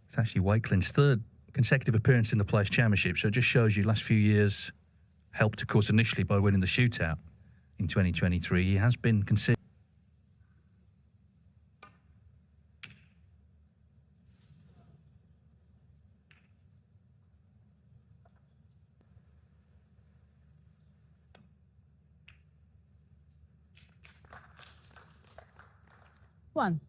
It's actually Wakelin's third consecutive appearance in the Players' Championship, so it just shows you last few years helped, of course, initially by winning the shootout in 2023. He has been consistent. One.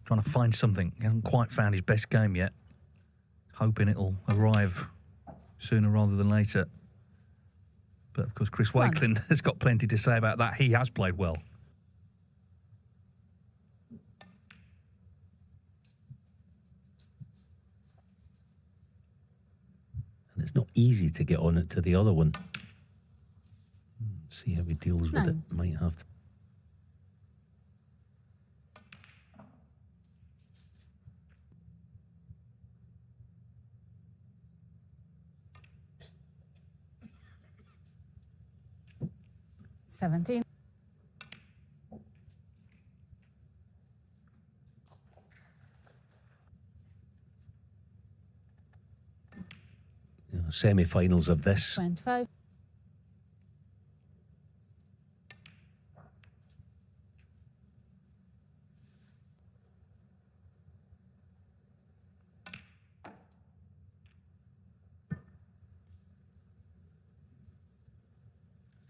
Trying to find something. He hasn't quite found his best game yet. Hoping it'll arrive sooner rather than later. But, of course, Chris Wakelin has got plenty to say about that. He has played well. And it's not easy to get on it to the other one. See how he deals with it. Might have to. $17. Semi-finals of this. 25.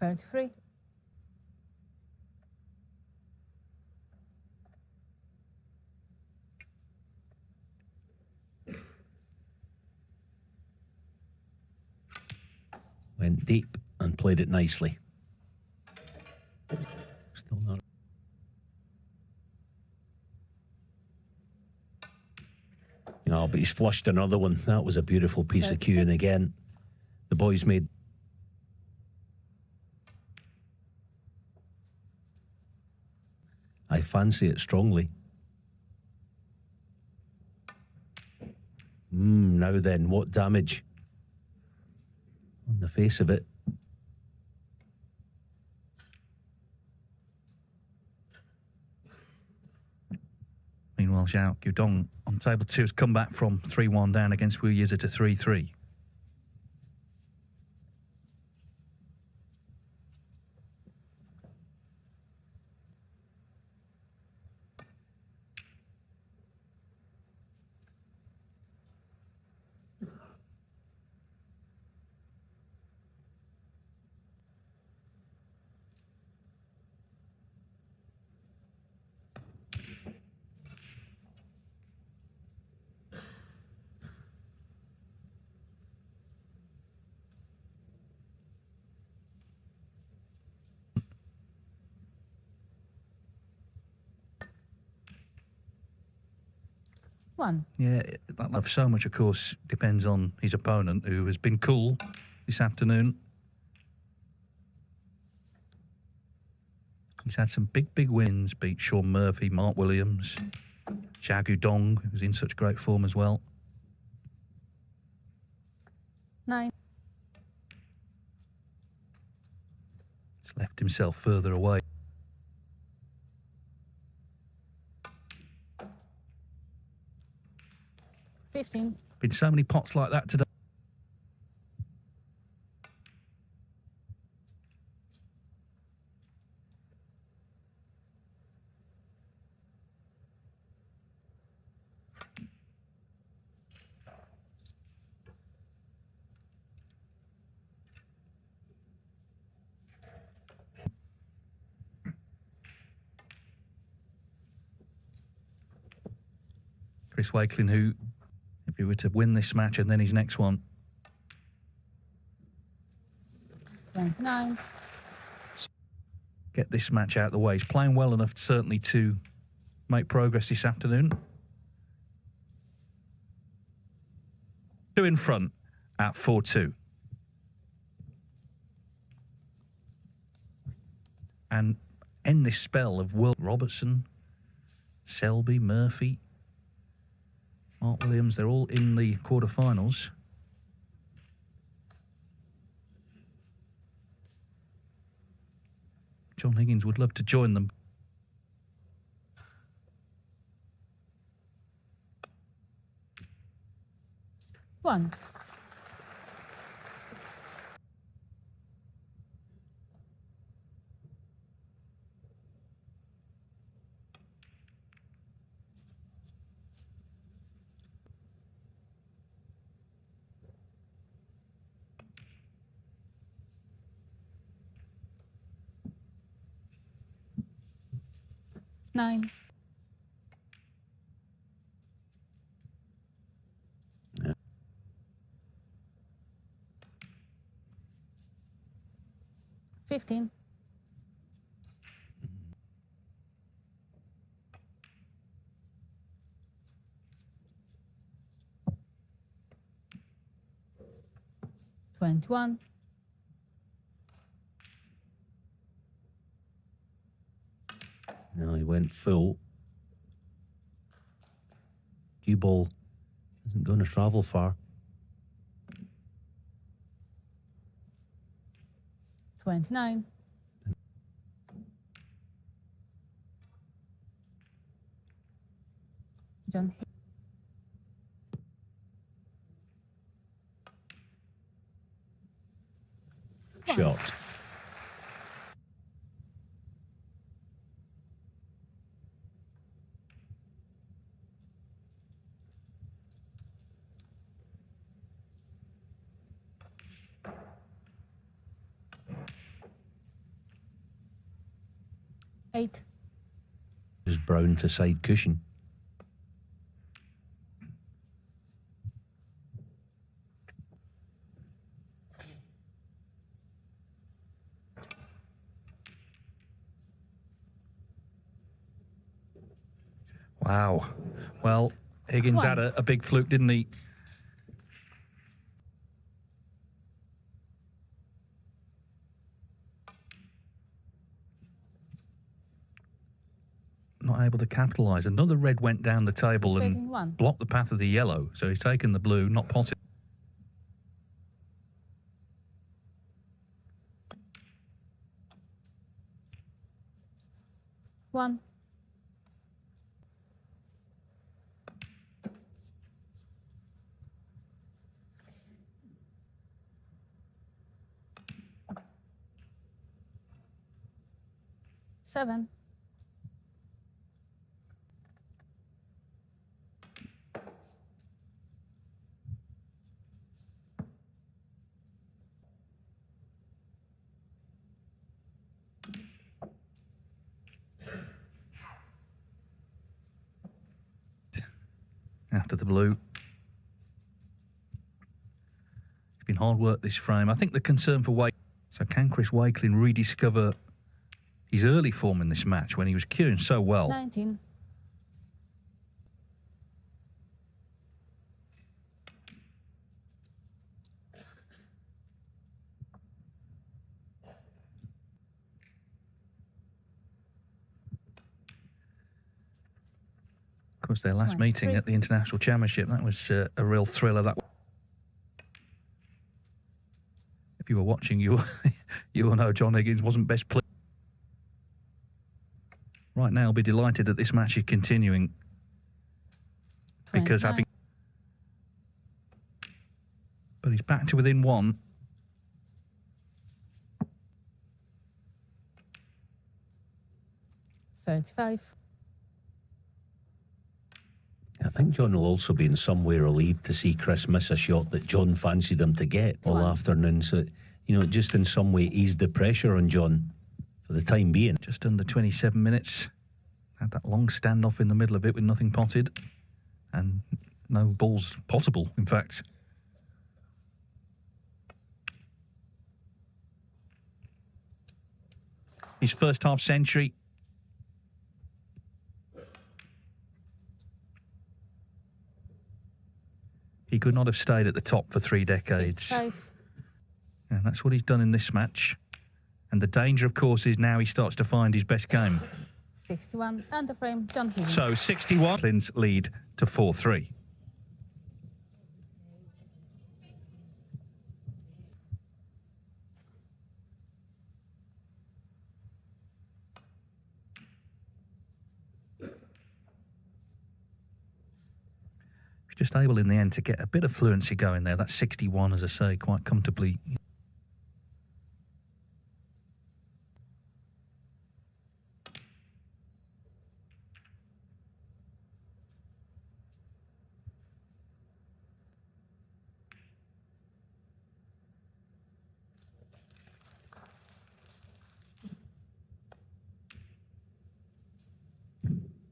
$33. Went deep and played it nicely. Still not. No, but he's flushed another one. That was a beautiful piece of cueing again. The boys made. I fancy it strongly. Now then, what damage? On the face of it. Meanwhile, Zhao Guodong on table 2 has come back from 3-1 down against Wu Yizi to 3-3. One. Yeah, that love so much, of course, depends on his opponent, who has been cool this afternoon. He's had some big wins, beat Sean Murphy, Mark Williams, Zhao Guodong, who's in such great form as well. 9. He's left himself further away. $15. Been so many pots like that today. Chris Wakelin, who, if he were to win this match and then his next one, 9. get this match out of the way. He's playing well enough, certainly, to make progress this afternoon. Two in front at 4-2. And end this spell of Will Robertson, Selby, Murphy, Mark Williams, they're all in the quarterfinals. John Higgins would love to join them. One. Nine. Yeah. 15. 21. 'He went full. Cue ball isn't going to travel far. 29. John. Shot. Eight. Is Brown to side cushion. Wow. Well, Higgins had a big fluke, didn't he? Not able to capitalise. Another red went down the table and blocked the path of the yellow. So he's taken the blue, not potted. One. Seven. After the blue. It's been hard work, this frame. I think the concern for Wakelin. So can Chris Wakelin rediscover his early form in this match when he was cueing so well? 19. Of course, their last meeting at the International Championship, that was a real thriller. That, if you were watching, you will know John Higgins wasn't best pleased. Right now, I'll be delighted that this match is continuing because having, but he's back to within one. $35. I think John will also be in some way relieved to see Chris miss a shot that John fancied him to get all afternoon. So, just in some way eased the pressure on John for the time being. Just under 27 minutes. Had that long standoff in the middle of it with nothing potted. And no balls potable, in fact. His first half century. He could not have stayed at the top for 3 decades. 55. And that's what he's done in this match. And the danger, of course, is now he starts to find his best game. 61. Under frame, John Higgins. So 61. Wakelin's lead to 4-3. Just able in the end to get a bit of fluency going there. That's 61, as I say, quite comfortably.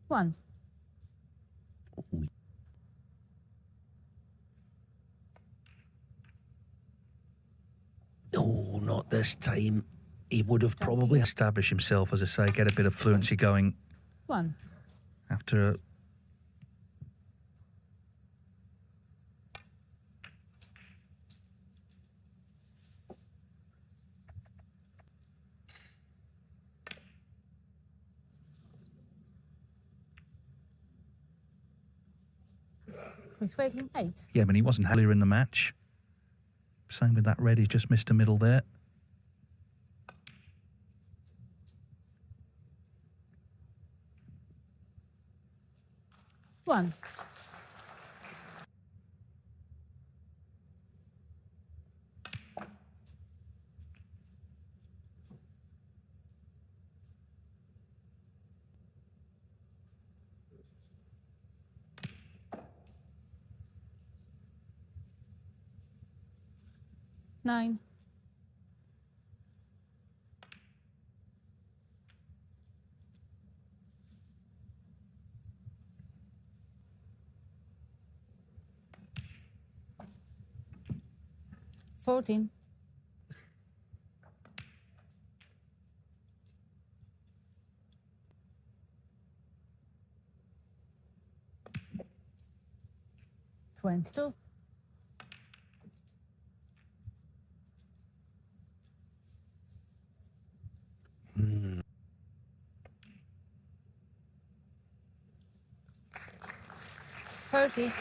One. No, not this time. He would have probably... Establish himself, as I say, get a bit of fluency going 1. after... Chris Wakelin, 8. Yeah, but he wasn't earlier in the match. Same with that red, he's just missed a middle there. One. Nine. Fourteen. 22. 30.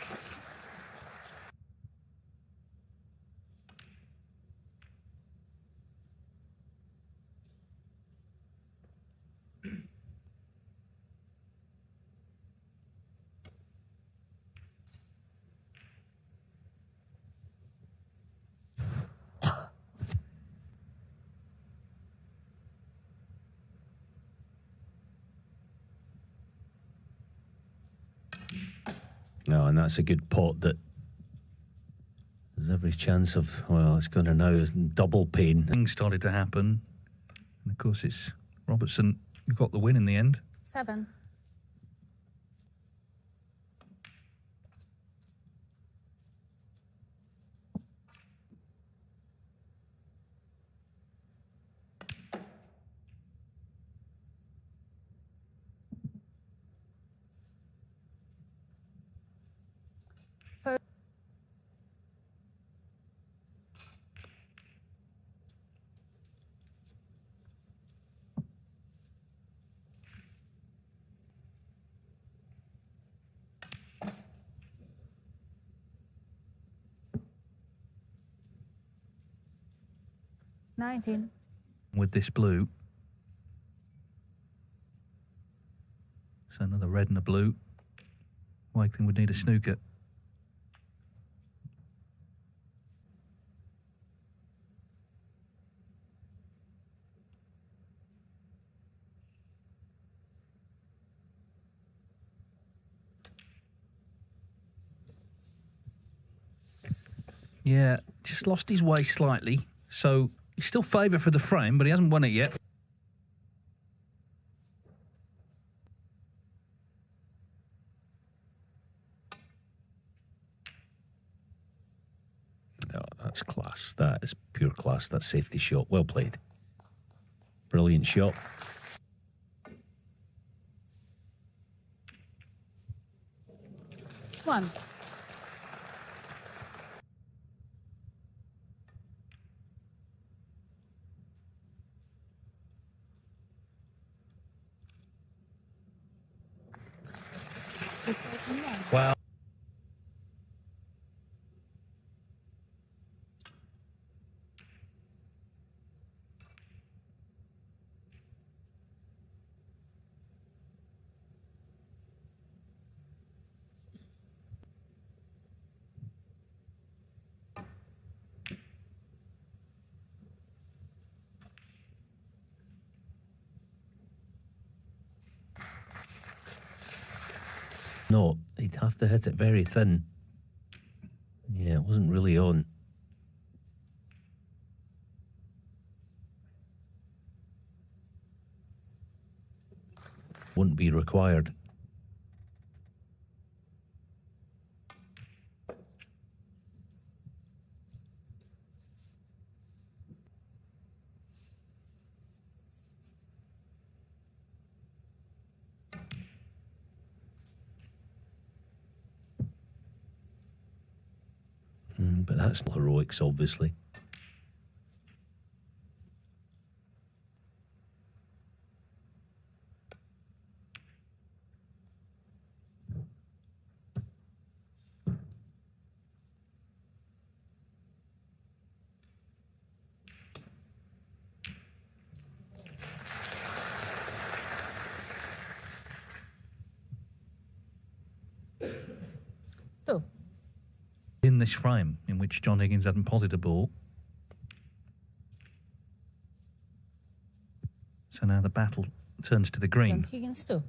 No, and that's a good pot that there's every chance of, well, it's going to now double pain. Things started to happen. And of course, it's Robertson who got the win in the end. 7. Nineteen. With this blue. So another red and a blue. Wakelin would need a snooker. Yeah, just lost his way slightly. So he's still favourite for the frame, but he hasn't won it yet. Oh, that's class. That is pure class. That safety shot. Well played. Brilliant shot. One. Chris Wakelin 1. Well, No, he'd have to hit it very thin. Yeah, it wasn't really on. Wouldn't be required. But that's not heroics, obviously. Two. in this frame in which John Higgins hadn't potted a ball. So now the battle turns to the John green. Higgins 2.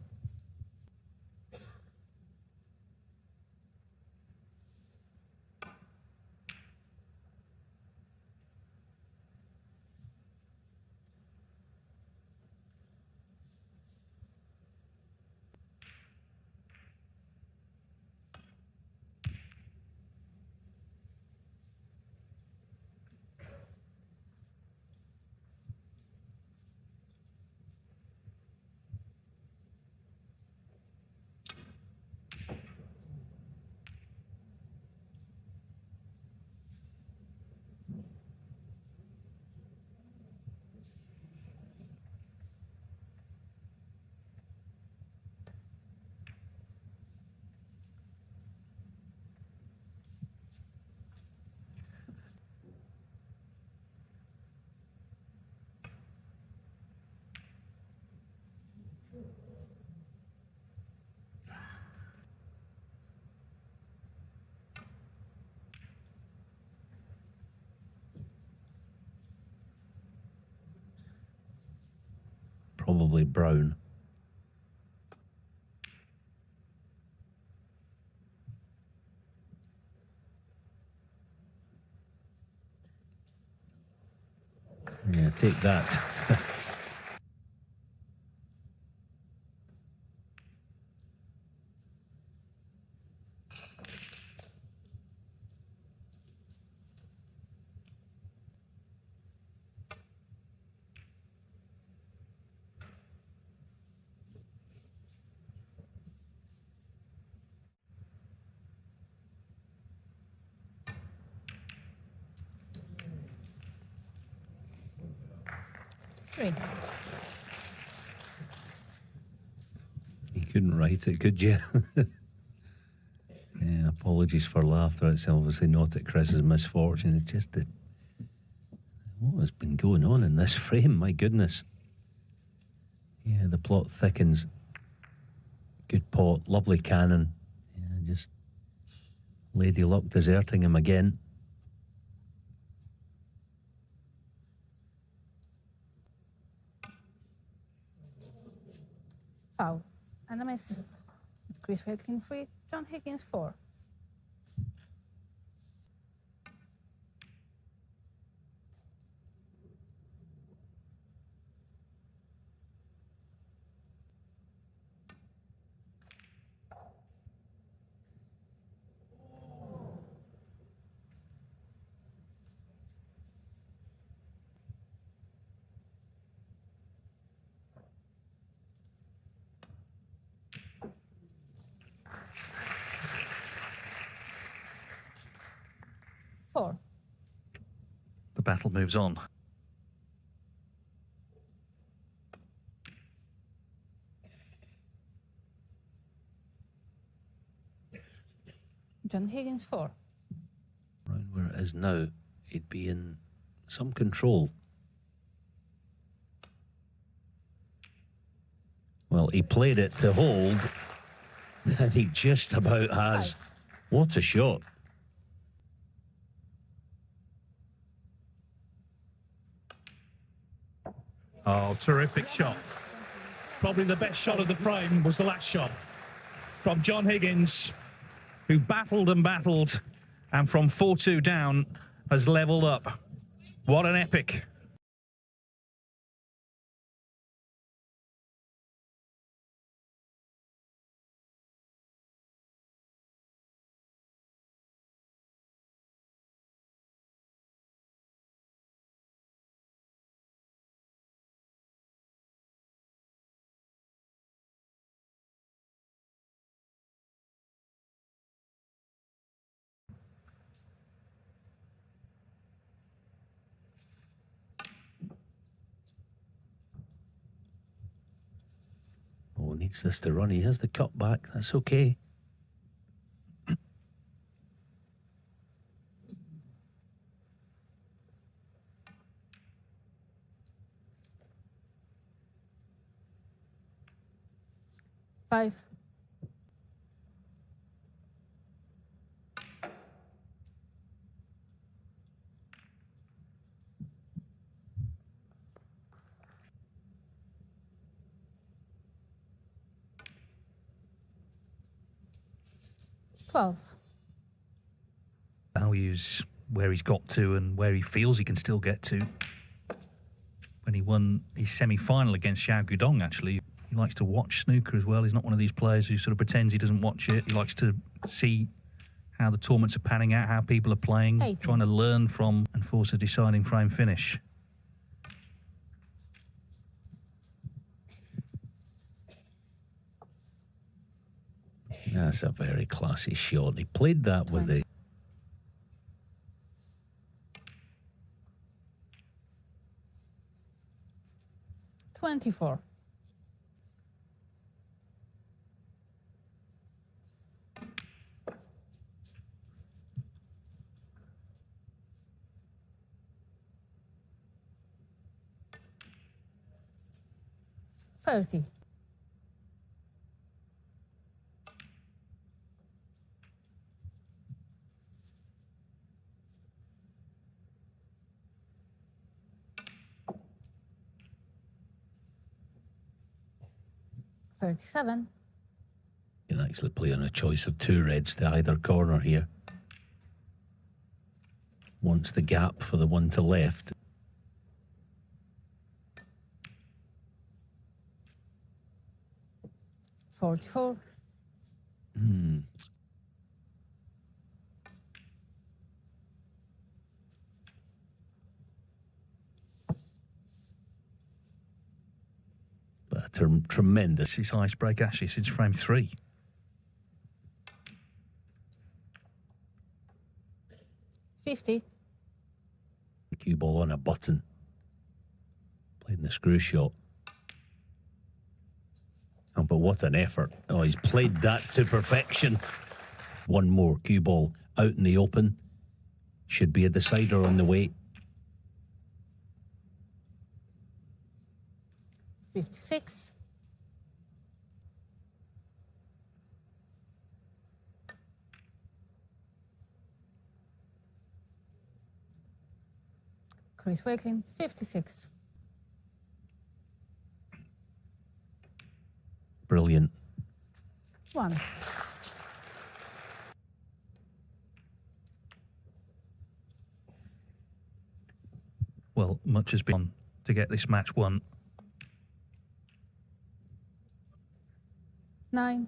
Probably brown. Yeah, take that. Three. You couldn't write it, could you? Yeah, apologies for laughter. It's obviously not at Chris's misfortune. It's just that what has been going on in this frame? My goodness. Yeah, the plot thickens. Good pot, lovely cannon. Yeah, just Lady Luck deserting him again. Foul. And a miss. Chris Wakelin 3. John Higgins 4. Four. The battle moves on. John Higgins 4. Right where it is now, he'd be in some control. Well, he played it to hold, and he just about has. 5. What a shot. Oh, terrific shot. Probably the best shot of the frame was the last shot from John Higgins, who battled and battled, and from 4-2 down has levelled up. What an epic. Oh, needs this to run. He has the cut back. That's okay. Five. $12. Values where he's got to and where he feels he can still get to. When he won his semi-final against Xiao Guodong, actually, he likes to watch snooker as well. He's not one of these players who sort of pretends he doesn't watch it. He likes to see how the tournaments are panning out, how people are playing, 18. trying to learn from and force a deciding frame finish. That's a very classy shot. He played that with the... 24. $30. $37. You can actually play on a choice of 2 reds to either corner here. Wants the gap for the one to left. $44. But a tremendous... His highest break actually since frame 3. $50. Cue ball on a button. Playing the screw shot. Oh, but what an effort. Oh, he's played that to perfection. One more cue ball out in the open. Should be a decider on the way. 56. Chris Wakelin 56. Brilliant. 1. Well, much has been on to get this match won. 9.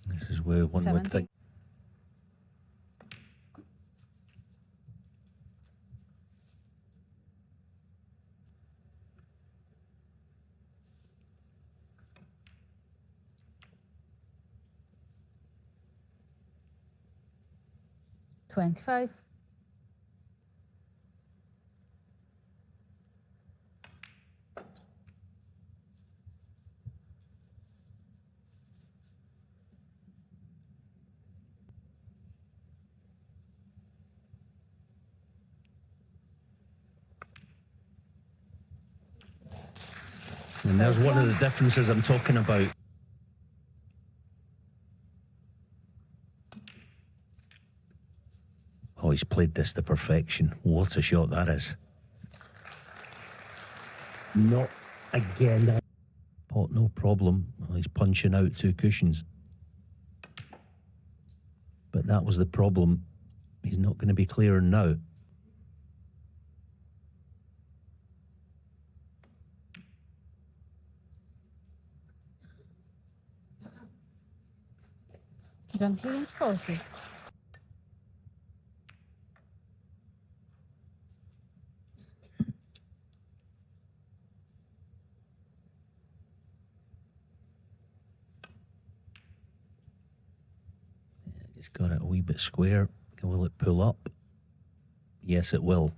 This is where one 70. would think. 25. And there's one of the differences I'm talking about. Oh, he's played this to perfection. What a shot that is. Not again. Pot, no problem. Oh, he's punching out 2 cushions. But that was the problem. He's not going to be clearing now. John Higgins 40. Just got it a wee bit square. Will it pull up? Yes, it will.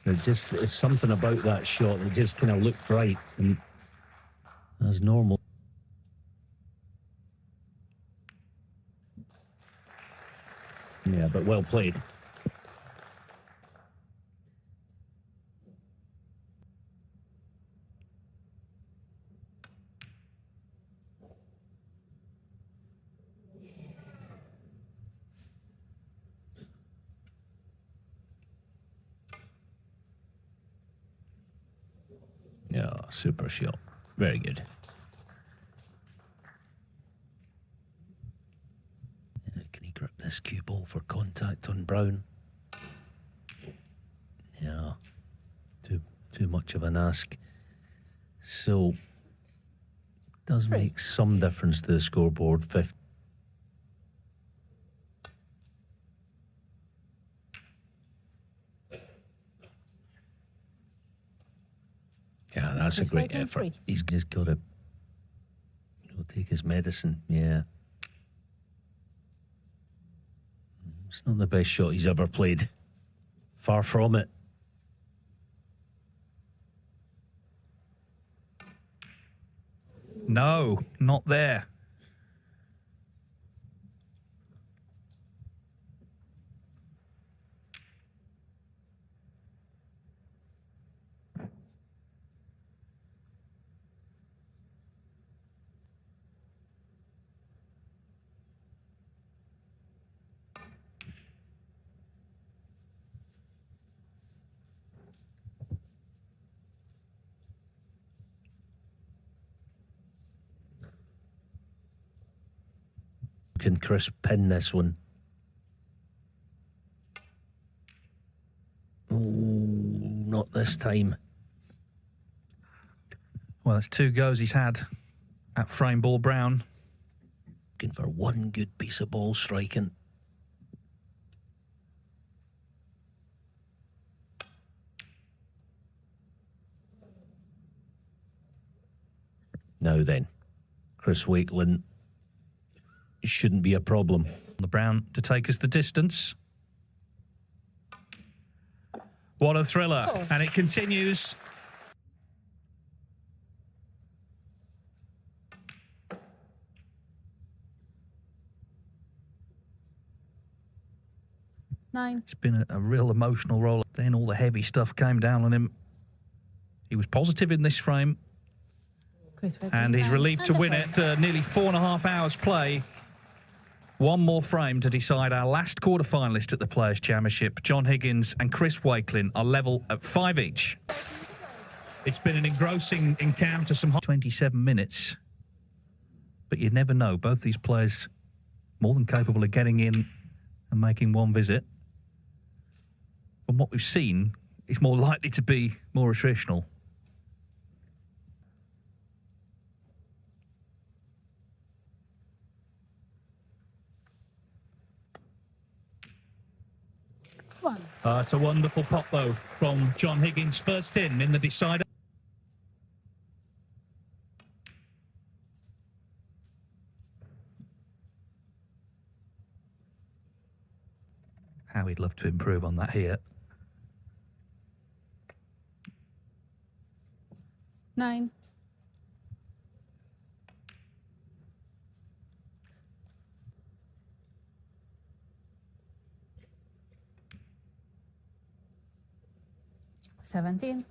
It's something about that shot that just kind of looked right, and as normal. Yeah, but well played. Yeah, super shot. Very good. Can he grip this cue ball for contact on Brown? Yeah, too much of an ask. So, does make some difference to the scoreboard. 50. Yeah, that's a great effort. He's just got to, take his medicine. Yeah. It's not the best shot he's ever played. Far from it. No, not there. Can Chris pin this one? Oh, not this time. Well, it's 2 goes he's had at frame ball Brown. Looking for one good piece of ball striking. Now then, Chris Wakelin shouldn't be a problem. The Brown to take us the distance. What a thriller. And it continues. It's been a real emotional roll. Then all the heavy stuff came down on him. He was positive in this frame. And he's relieved to win it. Nearly 4.5 hours play. One more frame to decide our last quarter-finalist at the Players' Championship. John Higgins and Chris Wakelin are level at 5 each. It's been an engrossing encounter, some 27 minutes. But you never know. Both these players more than capable of getting in and making one visit. From what we've seen, it's more likely to be more attritional. It's a wonderful pot, though, from John Higgins, first in the decider. he'd love to improve on that here. 9. 17.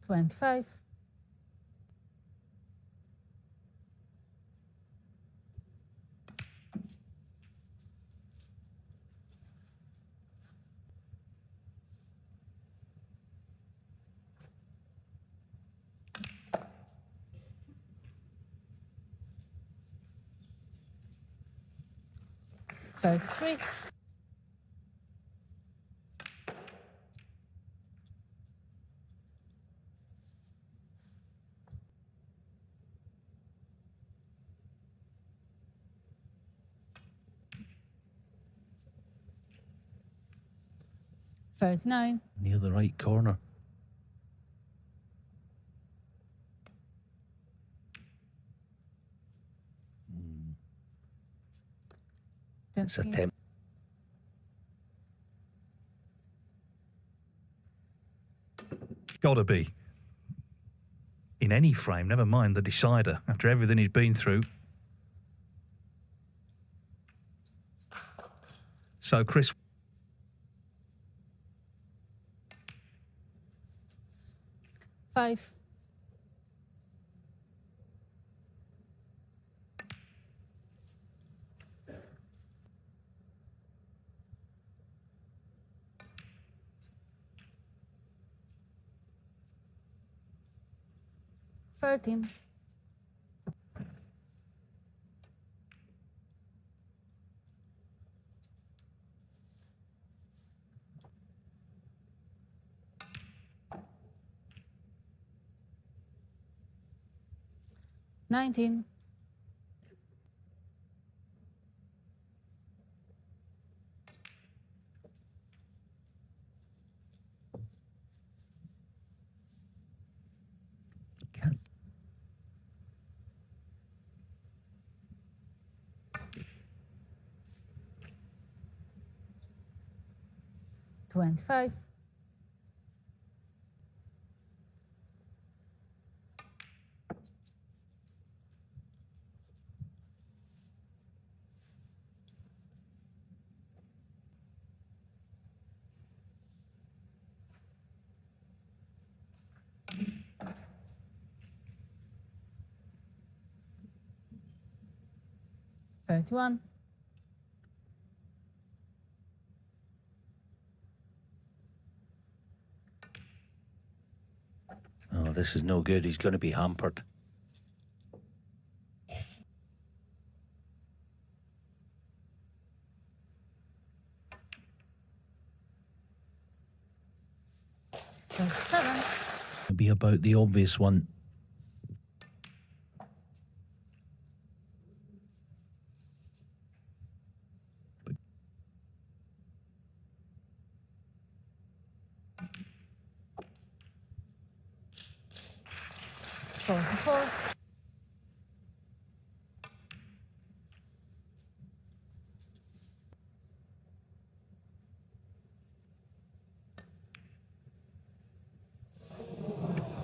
25. 33. 39. Near the right corner. It's a 10. Gotta be. In any frame, never mind the decider, after everything he's been through. So Chris... 5. 13. 19. 25. 31. 'Oh, this is no good. He's going to be hampered. It'll be about the obvious one.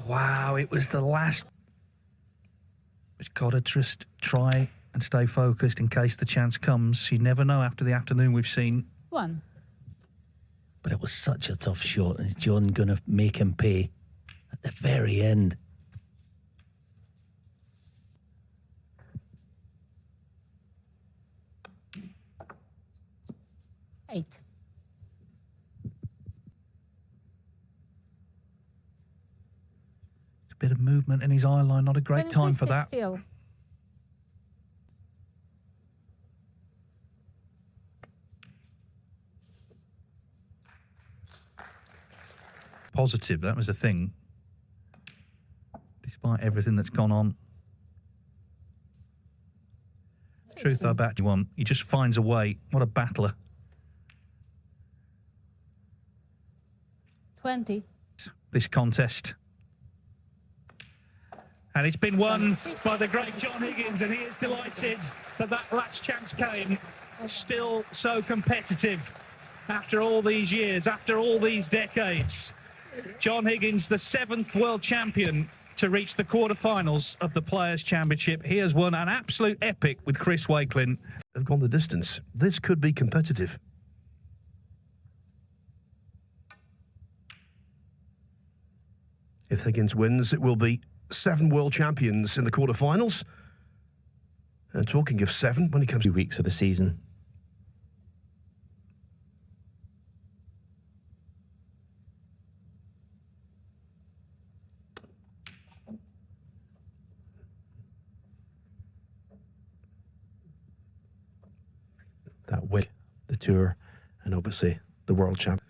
Wow, it was the last. Just got to just try and stay focused in case the chance comes. You never know after the afternoon we've seen. 1. But it was such a tough shot. Is John going to make him pay at the very end? Eight. Bit of movement in his eye line, not a great time for that. Still. Positive, that was the thing. Despite everything that's gone on. Truth about you want, he just finds a way. What a battler. 20. This contest. And it's been won by the great John Higgins, and he is delighted that that last chance came. Still so competitive after all these years, after all these decades. John Higgins, the 7th world champion to reach the quarterfinals of the Players' Championship. He has won an absolute epic with Chris Wakelin. Have gone the distance. This could be competitive. If Higgins wins, it will be 7 world champions in the quarterfinals. And talking of 7, when it comes to 2 weeks of the season. That win, the tour, and obviously the world champ.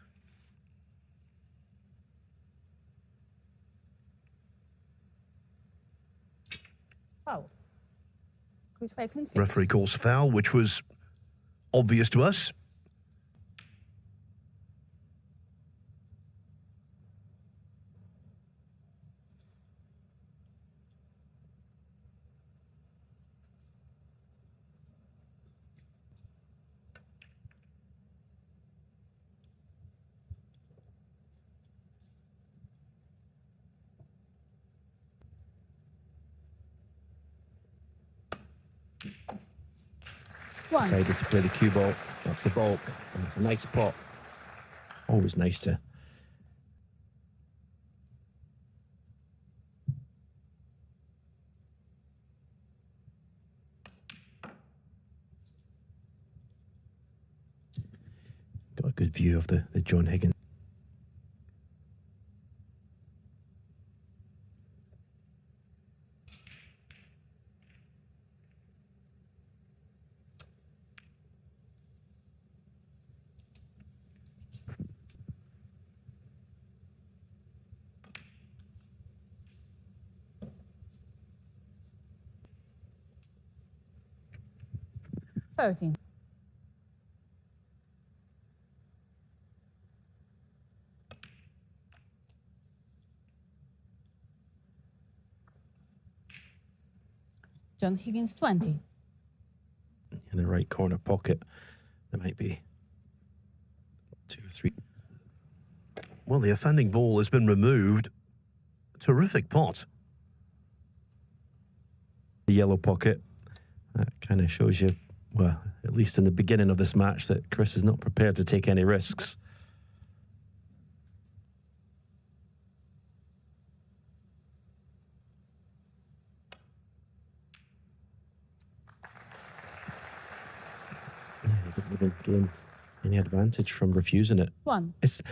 Foul. Chris Wakelin 6. referee calls foul, which was obvious to us. Decided to play the cue ball up the bulk, and it's a nice pot. Always nice to. Got a good view of the John Higgins. Thirteen. John Higgins 20. In the right corner pocket, there might be 2 or 3. Well, the offending ball has been removed. Terrific pot. The yellow pocket. That kind of shows you, well, at least in the beginning of this match, that Chris is not prepared to take any risks. Yeah, he didn't even gain any advantage from refusing it. 1. It's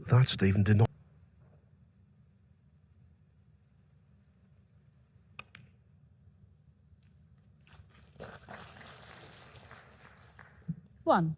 That, Stephen, did not. One.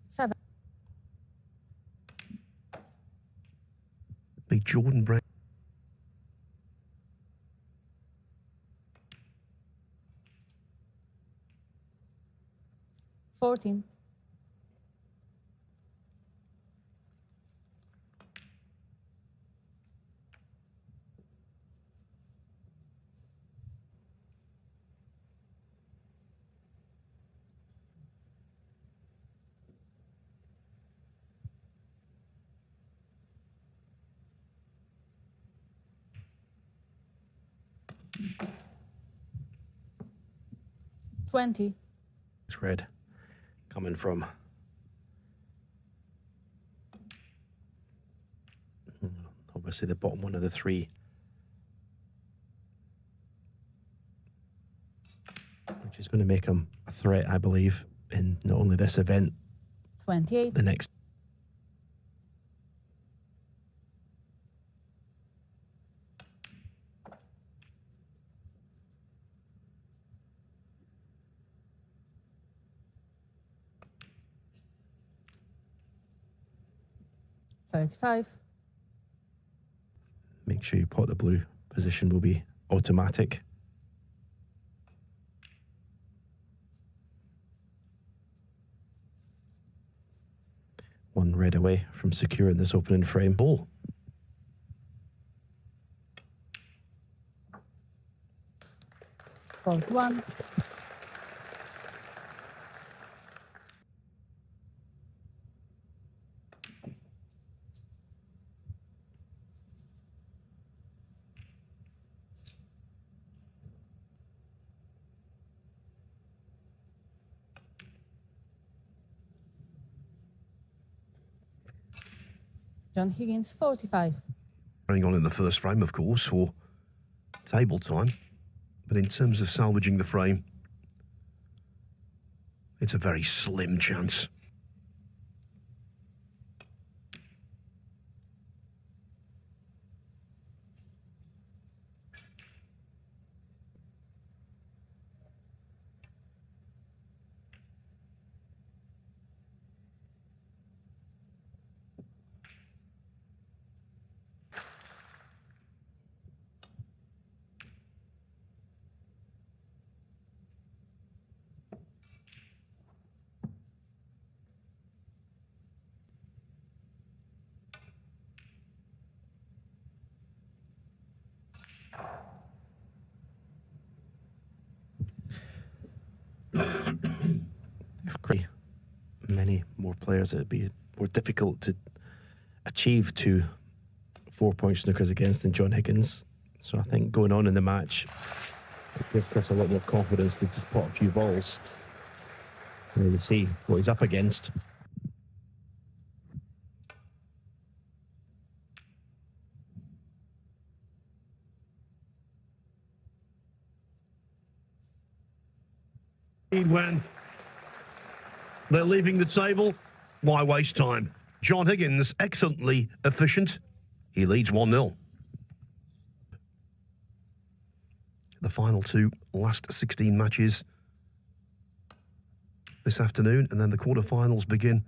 Seven. Big Jordan Brown. 14. 20. It's red coming from obviously the bottom one of the three, which is going to make him a threat, I believe, in not only this event, 28. the next. $35. Make sure you pot the blue. Position will be automatic. One red away from securing this opening frame. Ball. $41. John Higgins, 45. Going on in the first frame, of course, for table time. But in terms of salvaging the frame, it's a very slim chance. Many more players, it would be more difficult to achieve 2 4-point snookers against than John Higgins. So I think going on in the match, it gives Chris a lot more confidence to just pot a few balls and really see what he's up against. When they're leaving the table, why waste time? John Higgins, excellently efficient. He leads 1-0. The final 2 last 16 matches this afternoon, and then the quarterfinals begin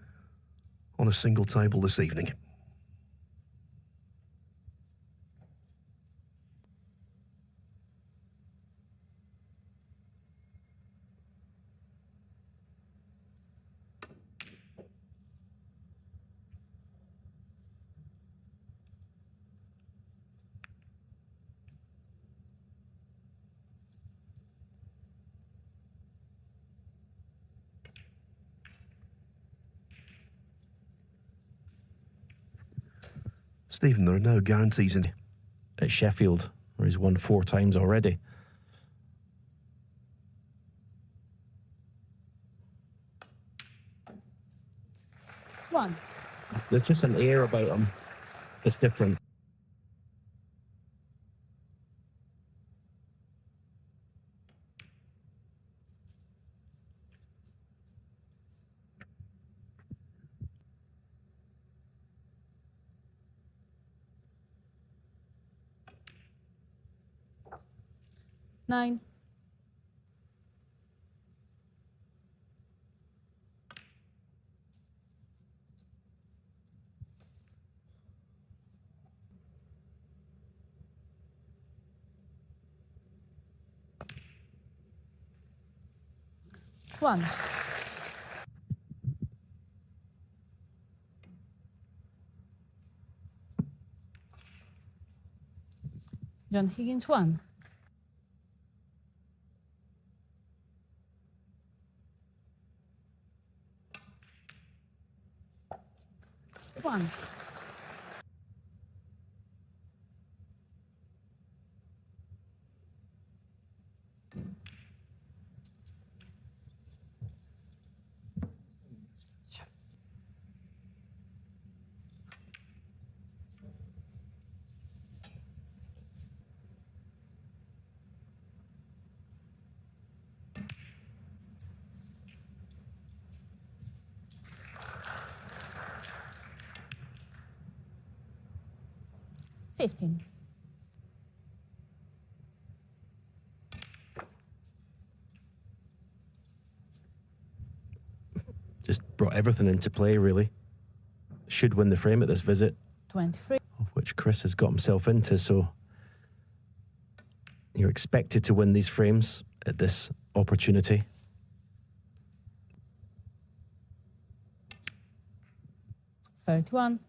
on a single table this evening. Stephen, there are no guarantees in At Sheffield, where he's won 4 times already. One. There's just an air about him that's different. Nine. One. John Higgins, 1. One. 15. Just brought everything into play, really. Should win the frame at this visit, 23. of which Chris has got himself into, so you're expected to win these frames at this opportunity. $31.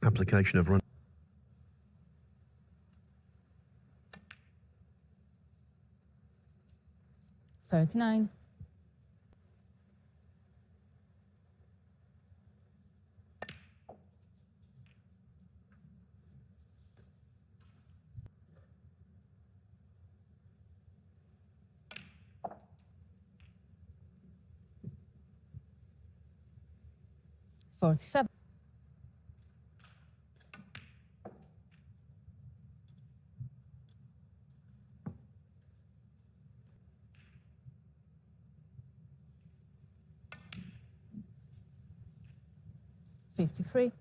Application of run. $39. $47. $53.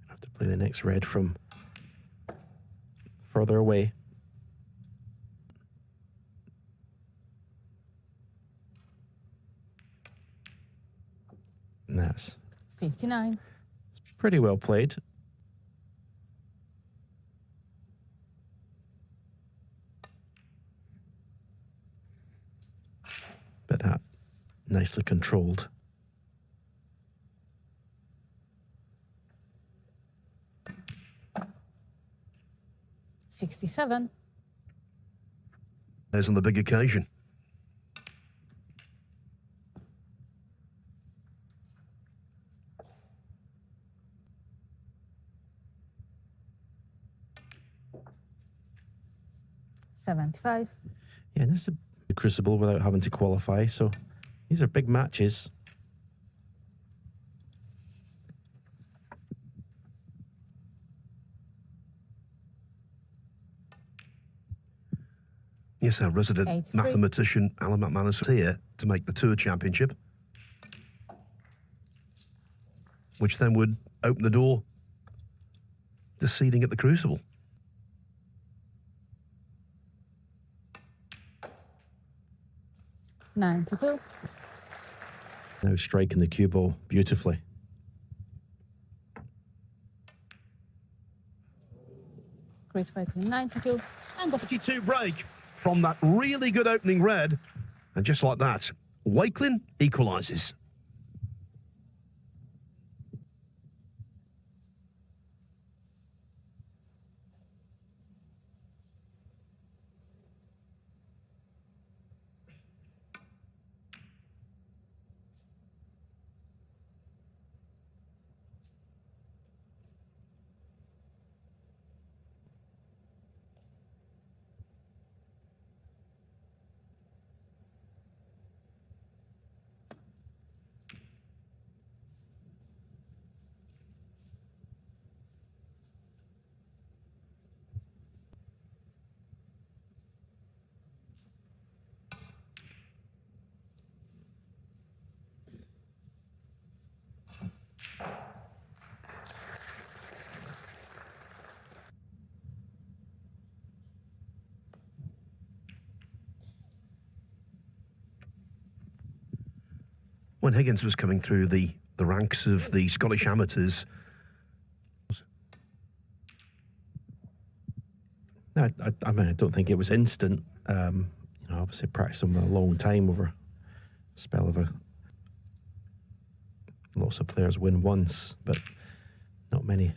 Have to play the next red from further away. And that's 59. pretty well played. But that nicely controlled. $67. There's on the big occasion. $75. Yeah, and this is a crucible without having to qualify, so these are big matches. Yes, our resident 83. mathematician Alan McManus is here to make the Tour Championship, which then would open the door to seeding at the Crucible. $92. Now striking the cue ball beautifully. Chris Wakelin, 92. And the 32 break from that really good opening red. And just like that, Wakelin equalises. When Higgins was coming through the ranks of the Scottish amateurs, I mean, I don't think it was instant. Obviously practicing for a long time over a spell of lots of players win once, but not many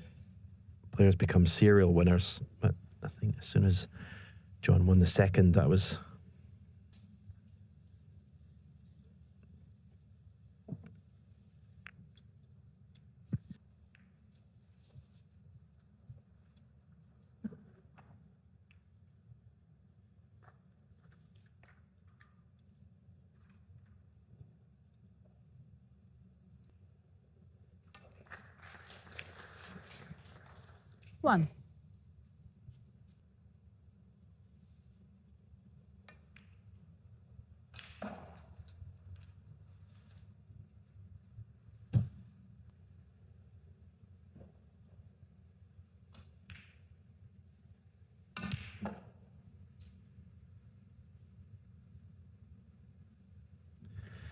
players become serial winners. But I think as soon as John won the second, that was $1.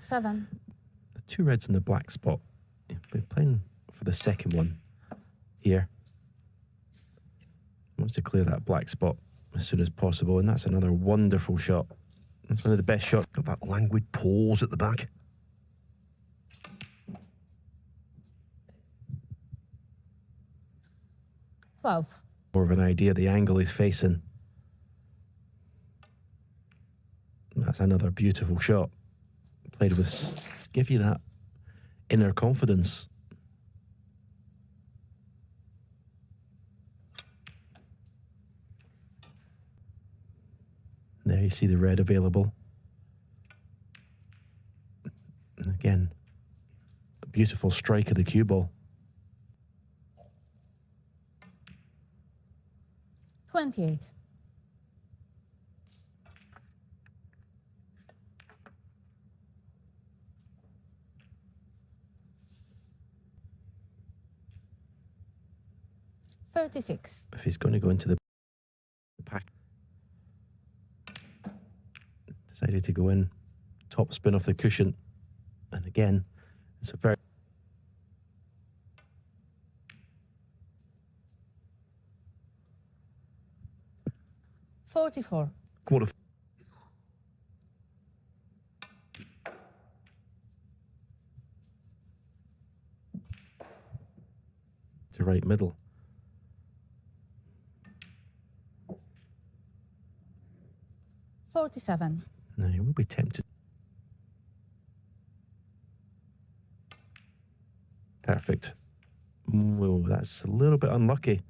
7. The 2 reds in the black spot. We're playing for the second one here. Wants to clear that black spot as soon as possible, and that's another wonderful shot. That's one of the best shots. Got that languid pause at the back. More of an idea the angle he's facing. That's another beautiful shot. Played with, give you that inner confidence. There you see the red available. And again, a beautiful strike of the cue ball. 28. $36. If he's going to go into the pack, decided to go in, top spin off the cushion, and again, it's a very 44. Quarter. to right middle. $47. Now you will be tempted. Perfect. Well, that's a little bit unlucky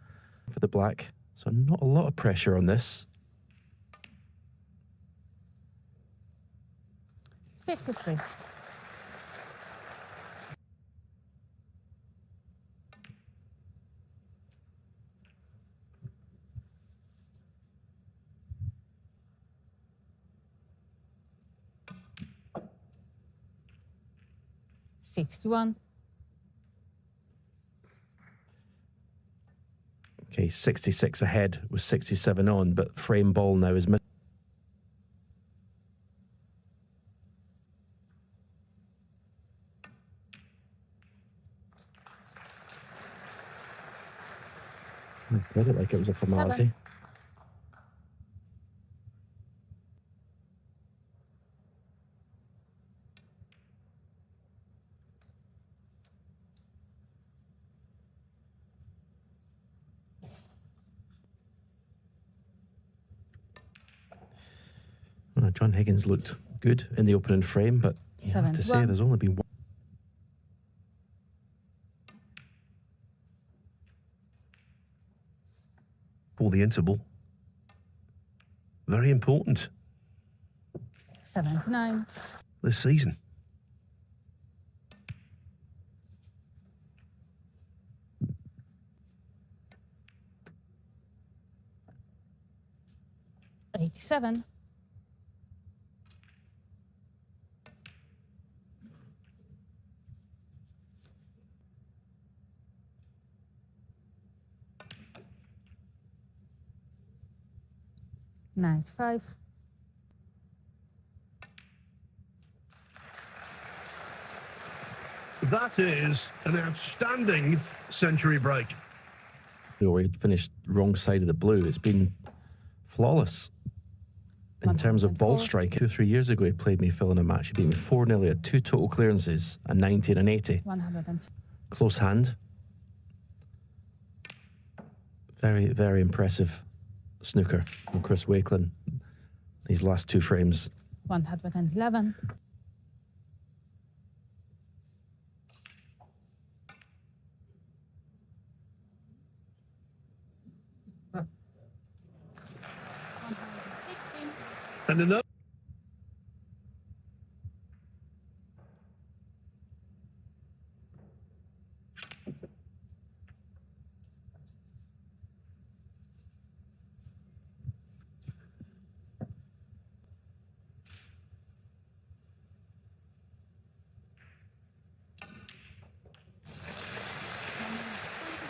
for the black. So not a lot of pressure on this. 53. $61. Okay, 66 ahead with 67 on, but frame ball now is missing. I read it like it was a formality. 7. Well, John Higgins looked good in the opening frame, but you have to say 71. there's only been one. For the interval. Very important 79. this season. $87. $95. That is an outstanding century break. You know, we finished wrong side of the blue. It's been flawless in terms of ball 104. strike. 2 or 3 years ago, he played me Phil in a match. He beat me 4-0. He had 2 total clearances, a 90 and an 80. 106. Close hand. Very, very impressive snooker from Chris Wakelin. These last 2 frames. 111. And another.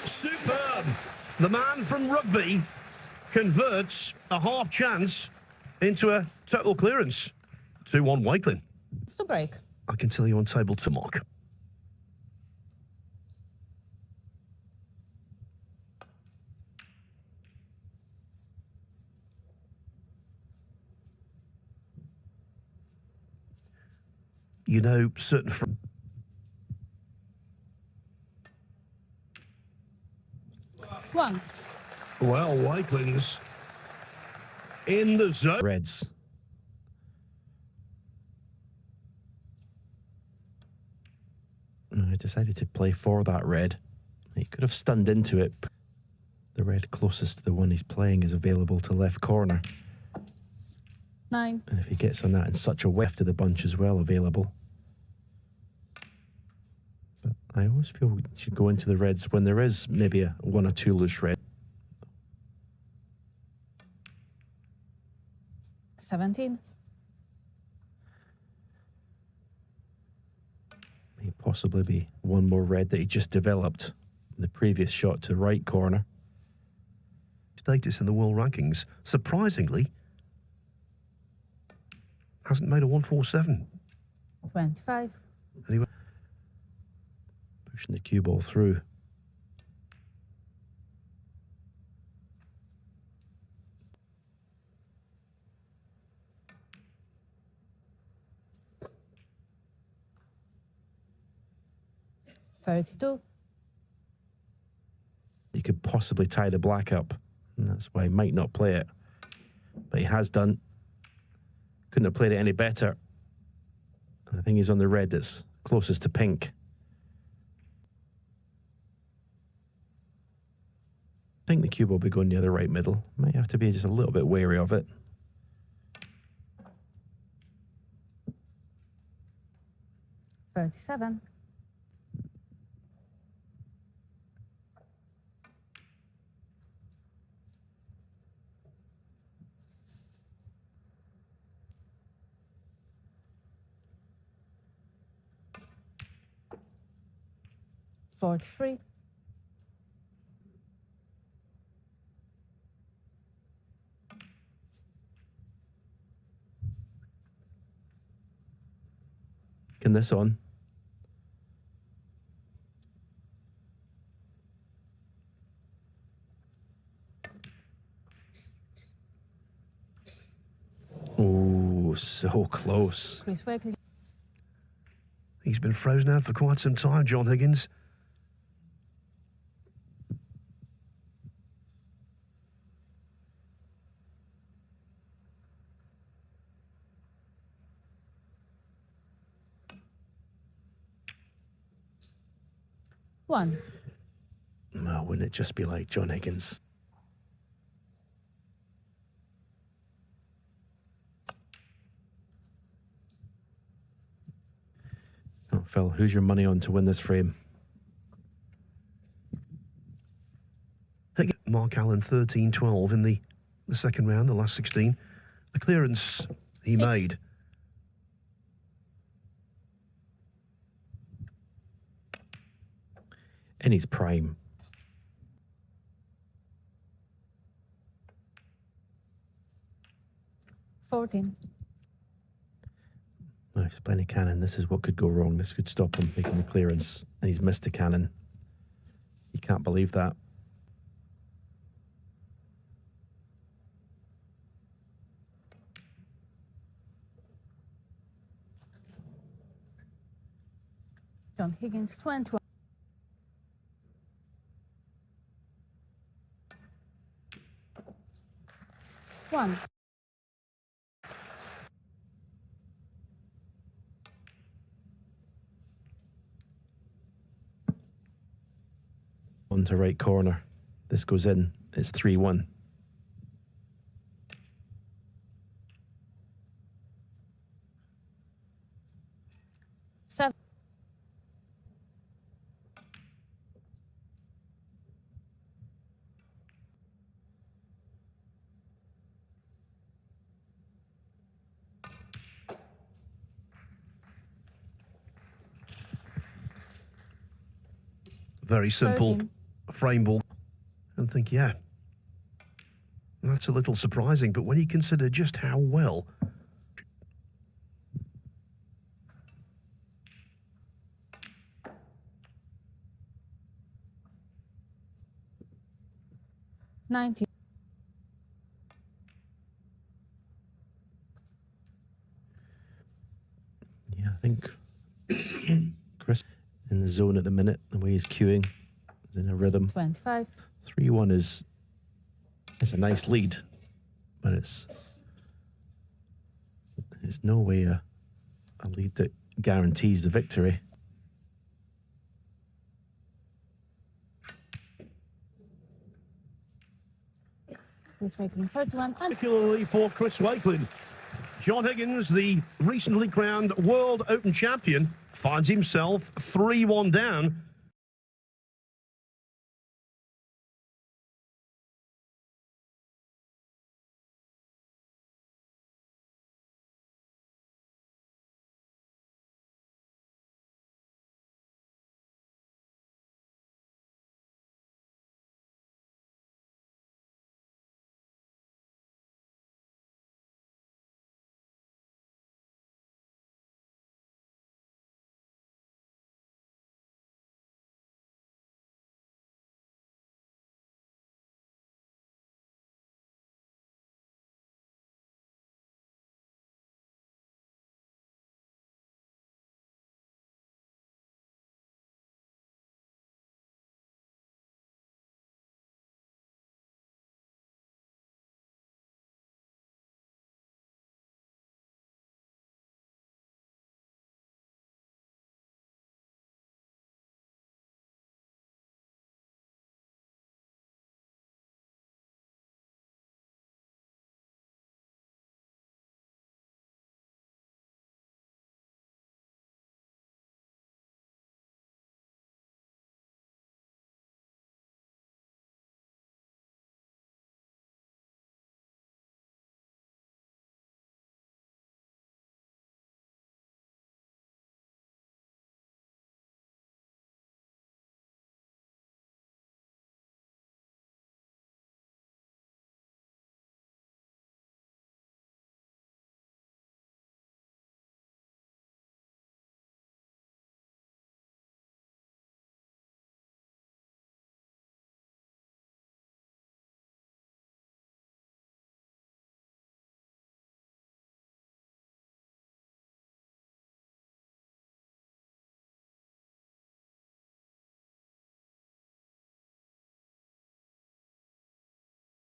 Superb. The man from rugby converts a half chance into a total clearance. 2-1 Wakelin. It's to break. I can tell you on table to mock. You know, certain... One. Well, Wakelin's in the zone. Reds. I decided to play for that red. He could have stunned into it. The red closest to the one he's playing is available to left corner. 9. And if he gets on that in such a way, to the bunch as well available. But I always feel we should go into the reds when there is maybe a 1 or 2 loose red. 17. May possibly be one more red that he just developed. The previous shot to right corner. Status in the world rankings, surprisingly, hasn't made a 147. 25. Anyway, Pushing the cue ball through. $32. He could possibly tie the black up, and that's why he might not play it. But he has done. Couldn't have played it any better. I think he's on the red that's closest to pink. I think the cue will be going near the right middle. Might have to be just a little bit wary of it. $37. $43. Can this on? Oh, so close. Chris Wakelin. he's been frozen out for quite some time, John Higgins. One. Oh, wouldn't it just be like John Higgins? Oh, Phil, who's your money on to win this frame? Mark Allen 13-12 in the second round, the last 16. The clearance he 6. made. In his prime. $14. Oh, he's playing a cannon. This is what could go wrong. This could stop him making the clearance. And he's missed the cannon. You can't believe that. John Higgins, 21. One. On to right corner. This goes in. It's 3-1. Seven. Very simple 13. frame ball. And think, yeah, that's a little surprising. But when you consider just how well 90. Yeah, I think Chris in the zone at the minute, the way he's queuing, is in a rhythm. 25. 3-1 is a nice lead, but it's no way a lead that guarantees the victory. Chris Wakelin 31. And Particularly for Chris Wakelin. John Higgins, the recently crowned World Open champion, finds himself 3-1 down